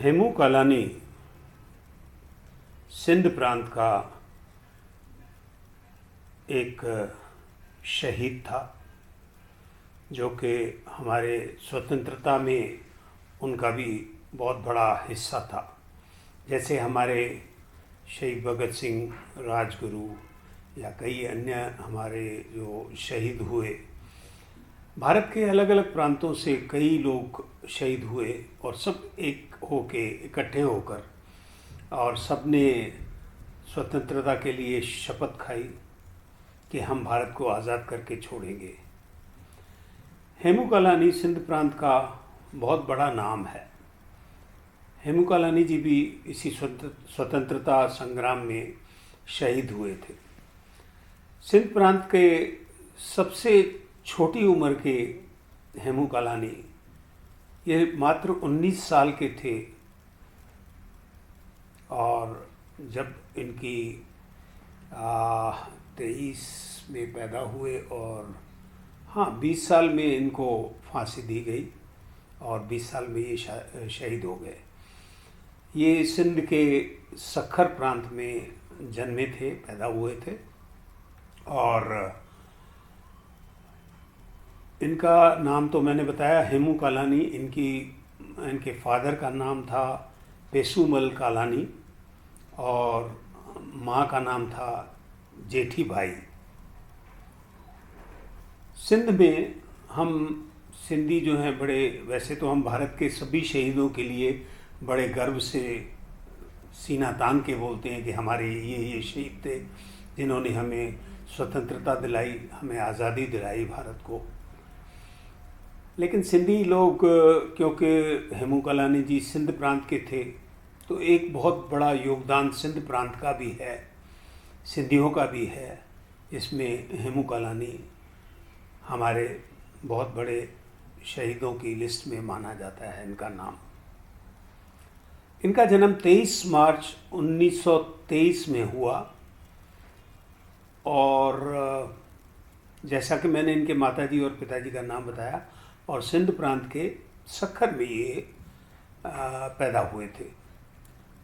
हेमू कालानी सिंध प्रांत का एक शहीद था जो कि हमारे स्वतंत्रता में उनका भी बहुत बड़ा हिस्सा था। जैसे हमारे शहीद भगत सिंह, राजगुरु या कई अन्य हमारे जो शहीद हुए, भारत के अलग अलग प्रांतों से कई लोग शहीद हुए और सब एक होके इकट्ठे होकर और सब ने स्वतंत्रता के लिए शपथ खाई कि हम भारत को आज़ाद करके छोड़ेंगे। हेमू कालानी सिंध प्रांत का बहुत बड़ा नाम है। हेमू कालानी जी भी इसी स्वतंत्रता संग्राम में शहीद हुए थे। सिंध प्रांत के सबसे छोटी उम्र के हेमू कालानी ये मात्र 19 साल के थे और जब इनकी 23 में पैदा हुए और 20 साल में इनको फांसी दी गई और 20 साल में ये शहीद हो गए। ये सिंध के सक्खर प्रांत में जन्मे थे, पैदा हुए थे और इनका नाम तो मैंने बताया हेमू कालानी। इनके फादर का नाम था पेसूमल कालानी और माँ का नाम था जेठी भाई। सिंध में हम सिंधी जो हैं बड़े, वैसे तो हम भारत के सभी शहीदों के लिए बड़े गर्व से सीना तान के बोलते हैं कि हमारे ये शहीद थे जिन्होंने हमें स्वतंत्रता दिलाई, हमें आज़ादी दिलाई भारत को। लेकिन सिंधी लोग, क्योंकि हेमू कालानी जी सिंध प्रांत के थे तो एक बहुत बड़ा योगदान सिंध प्रांत का भी है, सिंधियों का भी है। इसमें हेमू कालानी हमारे बहुत बड़े शहीदों की लिस्ट में माना जाता है इनका नाम। इनका जन्म 23 मार्च 1923 में हुआ और जैसा कि मैंने इनके माताजी और पिताजी का नाम बताया, और सिंध प्रांत के सक्खर में ये पैदा हुए थे।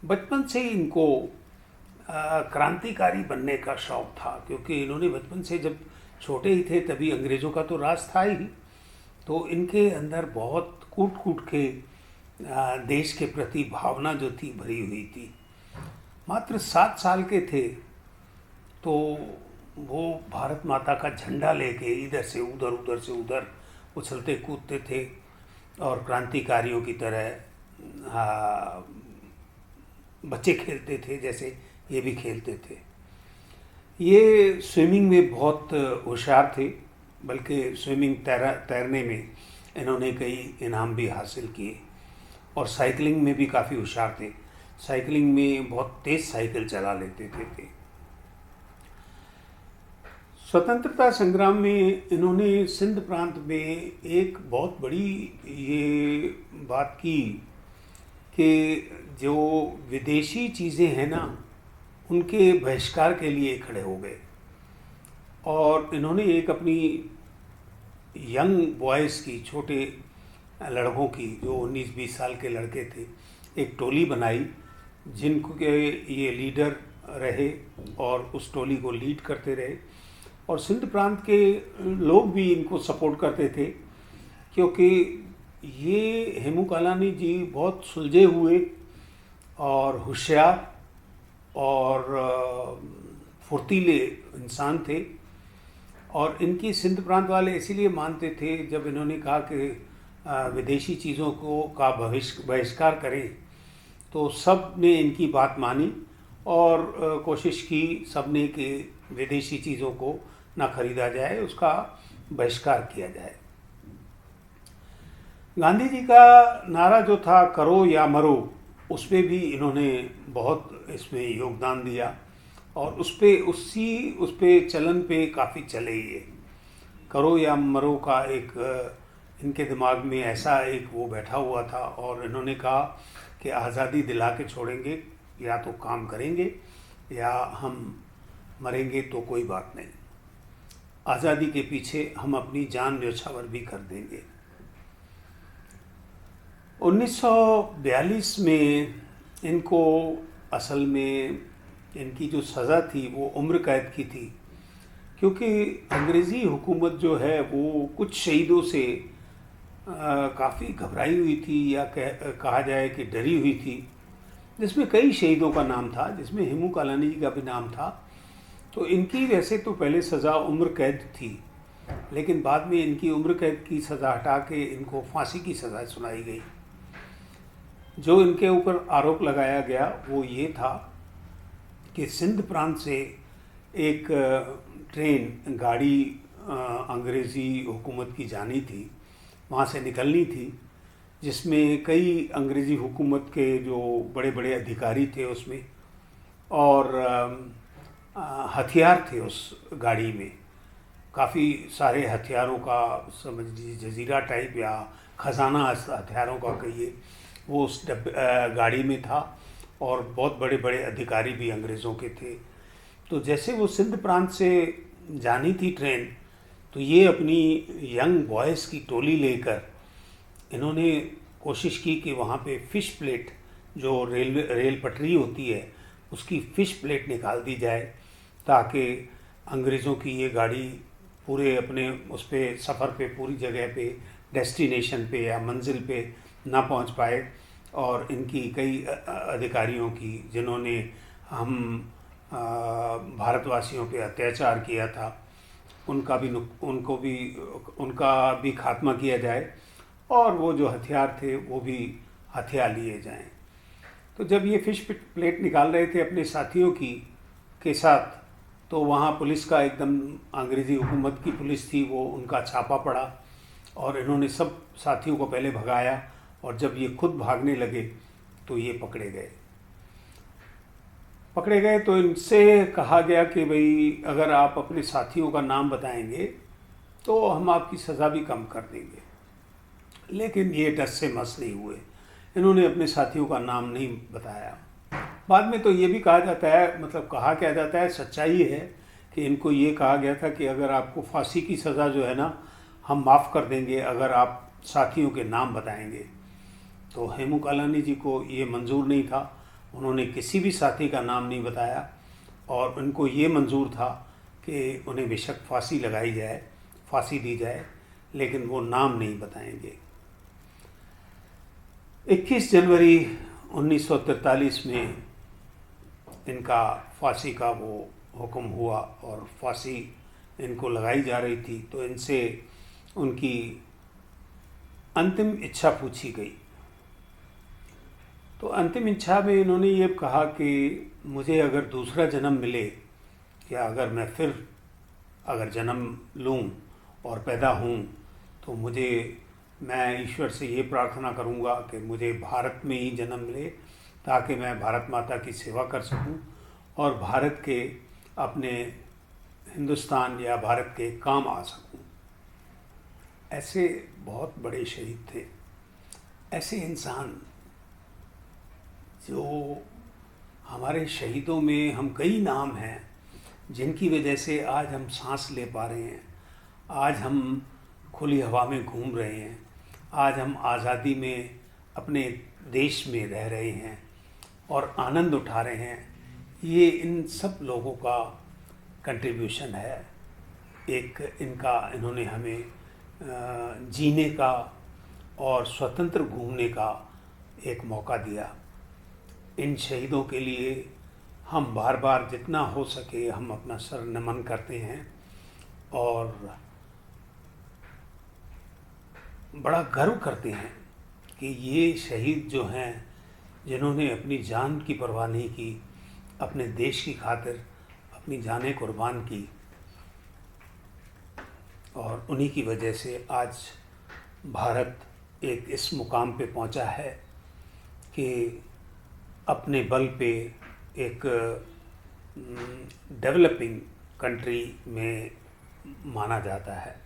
बचपन से ही इनको क्रांतिकारी बनने का शौक़ था, क्योंकि इन्होंने बचपन से, जब छोटे ही थे तभी अंग्रेज़ों का तो राज था ही, तो इनके अंदर बहुत कूट कूट के देश के प्रति भावना जो थी भरी हुई थी। मात्र 7 साल के थे तो वो भारत माता का झंडा लेके इधर से उधर, उधर से उधर उछलते कूदते थे और क्रांतिकारियों की तरह बच्चे खेलते थे जैसे ये भी खेलते थे। ये स्विमिंग में बहुत होशियार थे, बल्कि स्विमिंग तैरने में इन्होंने कई इनाम भी हासिल किए और साइकिलिंग में भी काफ़ी होशियार थे। साइकिलिंग में बहुत तेज़ साइकिल चला लेते थे। स्वतंत्रता संग्राम में इन्होंने सिंध प्रांत में एक बहुत बड़ी ये बात की कि जो विदेशी चीज़ें हैं ना, उनके बहिष्कार के लिए खड़े हो गए और इन्होंने एक अपनी यंग बॉयज़ की, छोटे लड़कों की, जो 19-20 साल के लड़के थे, एक टोली बनाई जिनको के ये लीडर रहे और उस टोली को लीड करते रहे। और सिंध प्रांत के लोग भी इनको सपोर्ट करते थे, क्योंकि ये हेमू कालानी जी बहुत सुलझे हुए और होशियार और फुर्तीले इंसान थे। और इनकी सिंध प्रांत वाले इसीलिए मानते थे, जब इन्होंने कहा कि विदेशी चीज़ों का बहिष्कार करें, तो सब ने इनकी बात मानी और कोशिश की सब ने कि विदेशी चीज़ों को ना खरीदा जाए, उसका बहिष्कार किया जाए। गांधी जी का नारा जो था करो या मरो, उसमें भी इन्होंने बहुत इसमें योगदान दिया और उस पे चलन पे काफ़ी चले। ये करो या मरो का एक इनके दिमाग में ऐसा एक वो बैठा हुआ था और इन्होंने कहा कि आज़ादी दिला के छोड़ेंगे, या तो काम करेंगे या हम मरेंगे तो कोई बात नहीं, आज़ादी के पीछे हम अपनी जान न्यौछावर भी कर देंगे। 1942 में इनको असल में इनकी जो सज़ा थी वो उम्र कैद की थी, क्योंकि अंग्रेज़ी हुकूमत जो है वो कुछ शहीदों से काफ़ी घबराई हुई थी, या कहा जाए कि डरी हुई थी, जिसमें कई शहीदों का नाम था, जिसमें हेमू कालानी जी का भी नाम था। तो इनकी वैसे तो पहले सज़ा उम्र कैद थी, लेकिन बाद में इनकी उम्र कैद की सज़ा हटा के इनको फांसी की सज़ा सुनाई गई। जो इनके ऊपर आरोप लगाया गया वो ये था कि सिंध प्रांत से एक ट्रेन गाड़ी अंग्रेज़ी हुकूमत की जानी थी, वहाँ से निकलनी थी, जिसमें कई अंग्रेज़ी हुकूमत के जो बड़े बड़े अधिकारी थे उसमें, और हथियार थे उस गाड़ी में, काफ़ी सारे हथियारों का, समझ लीजिए जजीरा टाइप या ख़जाना हथियारों का कहिए, वो उस गाड़ी में था, और बहुत बड़े बड़े अधिकारी भी अंग्रेज़ों के थे। तो जैसे वो सिंध प्रांत से जानी थी ट्रेन, तो ये अपनी यंग बॉयज़ की टोली लेकर इन्होंने कोशिश की कि वहाँ पे फ़िश प्लेट, जो रेल पटरी होती है, उसकी फ़िश प्लेट निकाल दी जाए, ताकि अंग्रेज़ों की ये गाड़ी पूरे अपने उस पे सफ़र पे, पूरी जगह पे, डेस्टिनेशन पे या मंजिल पे ना पहुँच पाए, और इनकी कई अधिकारियों की, जिन्होंने हम भारतवासियों पे अत्याचार किया था, उनका भी खात्मा किया जाए, और वो जो हथियार थे वो भी हथिया लिए जाएं। तो जब ये फ़िश प्लेट निकाल रहे थे अपने साथियों के साथ, तो वहाँ पुलिस का एकदम, अंग्रेज़ी हुकूमत की पुलिस थी, वो उनका छापा पड़ा, और इन्होंने सब साथियों को पहले भगाया, और जब ये खुद भागने लगे तो ये पकड़े गए। तो इनसे कहा गया कि भाई अगर आप अपने साथियों का नाम बताएंगे तो हम आपकी सज़ा भी कम कर देंगे, लेकिन ये डर से मस नहीं हुए, इन्होंने अपने साथियों का नाम नहीं बताया। बाद में तो ये भी कहा जाता है, मतलब कहा क्या जाता है, सच्चाई है कि इनको ये कहा गया था कि अगर आपको फांसी की सज़ा जो है ना, हम माफ़ कर देंगे अगर आप साथियों के नाम बताएंगे। तो हेमू कालानी जी को ये मंजूर नहीं था, उन्होंने किसी भी साथी का नाम नहीं बताया, और उनको ये मंजूर था कि उन्हें बेशक फांसी लगाई जाए, फांसी दी जाए, लेकिन वो नाम नहीं बताएंगे। 21 जनवरी 1943 में इनका फांसी का वो हुक्म हुआ, और फांसी इनको लगाई जा रही थी। तो इनसे उनकी अंतिम इच्छा पूछी गई। तो अंतिम इच्छा में इन्होंने ये कहा कि मुझे अगर दूसरा जन्म मिले, या अगर मैं फिर अगर जन्म लूँ और पैदा हूँ, तो मैं ईश्वर से ये प्रार्थना करूँगा कि मुझे भारत में ही जन्म मिले, ताकि मैं भारत माता की सेवा कर सकूँ, और भारत के, अपने हिंदुस्तान या भारत के काम आ सकूँ। ऐसे बहुत बड़े शहीद थे, ऐसे इंसान जो हमारे शहीदों में हम कई नाम हैं जिनकी वजह से आज हम सांस ले पा रहे हैं, आज हम खुली हवा में घूम रहे हैं, आज हम आज़ादी में अपने देश में रह रहे हैं और आनंद उठा रहे हैं। ये इन सब लोगों का कंट्रीब्यूशन है। इन्होंने हमें जीने का और स्वतंत्र घूमने का एक मौका दिया। इन शहीदों के लिए हम बार बार जितना हो सके हम अपना सर नमन करते हैं, और बड़ा गर्व करते हैं कि ये शहीद जो हैं, जिन्होंने अपनी जान की परवाह नहीं की, अपने देश की खातिर अपनी जानें कुर्बान की, और उन्हीं की वजह से आज भारत एक इस मुकाम पे पहुंचा है कि अपने बल पे एक डेवलपिंग कंट्री में माना जाता है।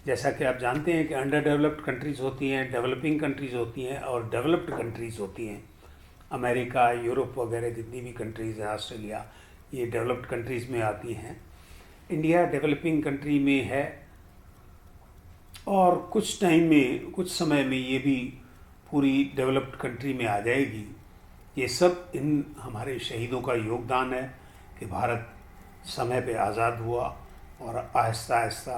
जैसा कि आप जानते हैं कि अंडर डेवलप्ड कंट्रीज़ होती हैं, डेवलपिंग कंट्रीज़ होती हैं, और डेवलप्ड कंट्रीज़ होती हैं। अमेरिका, यूरोप वगैरह जितनी भी कंट्रीज़ हैं, ऑस्ट्रेलिया, ये डेवलप्ड कंट्रीज़ में आती हैं। इंडिया डेवलपिंग कंट्री में है, और कुछ समय में ये भी पूरी डेवलप्ड कंट्री में आ जाएगी। ये सब इन हमारे शहीदों का योगदान है कि भारत समय पे आज़ाद हुआ और आहिस्ता आहिस्ता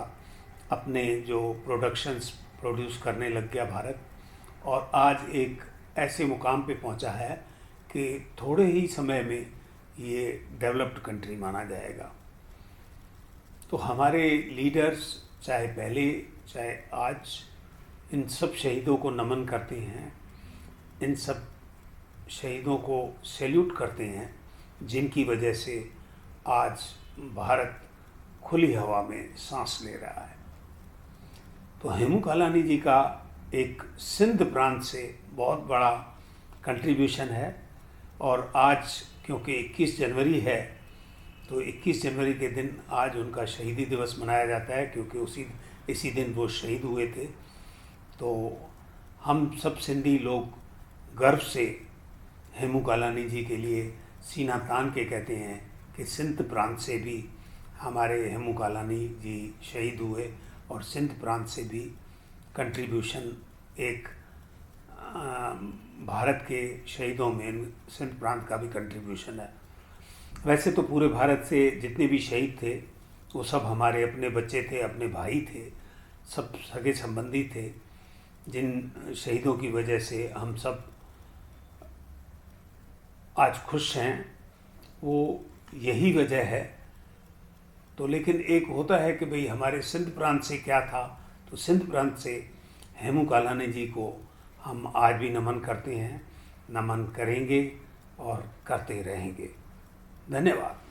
अपने जो प्रोड्यूस करने लग गया भारत, और आज एक ऐसे मुकाम पे पहुंचा है कि थोड़े ही समय में ये डेवलप्ड कंट्री माना जाएगा। तो हमारे लीडर्स चाहे पहले चाहे आज इन सब शहीदों को नमन करते हैं, इन सब शहीदों को सैल्यूट करते हैं, जिनकी वजह से आज भारत खुली हवा में सांस ले रहा है। तो हेमू कालानी जी का एक सिंध प्रांत से बहुत बड़ा कंट्रीब्यूशन है। और आज क्योंकि 21 जनवरी है, तो 21 जनवरी के दिन आज उनका शहीदी दिवस मनाया जाता है, क्योंकि इसी दिन वो शहीद हुए थे। तो हम सब सिंधी लोग गर्व से हेमू कालानी जी के लिए सीना तान के कहते हैं कि सिंध प्रांत से भी हमारे हेमू कालानी जी शहीद हुए, और सिंध प्रांत से भी कंट्रीब्यूशन एक भारत के शहीदों में सिंध प्रांत का भी कंट्रीब्यूशन है। वैसे तो पूरे भारत से जितने भी शहीद थे वो सब हमारे अपने बच्चे थे, अपने भाई थे, सब सगे संबंधी थे, जिन शहीदों की वजह से हम सब आज खुश हैं। वो यही वजह है। तो लेकिन एक होता है कि भाई हमारे सिंध प्रांत से क्या था, तो सिंध प्रांत से हेमू कालानी जी को हम आज भी नमन करते हैं, नमन करेंगे और करते रहेंगे। धन्यवाद।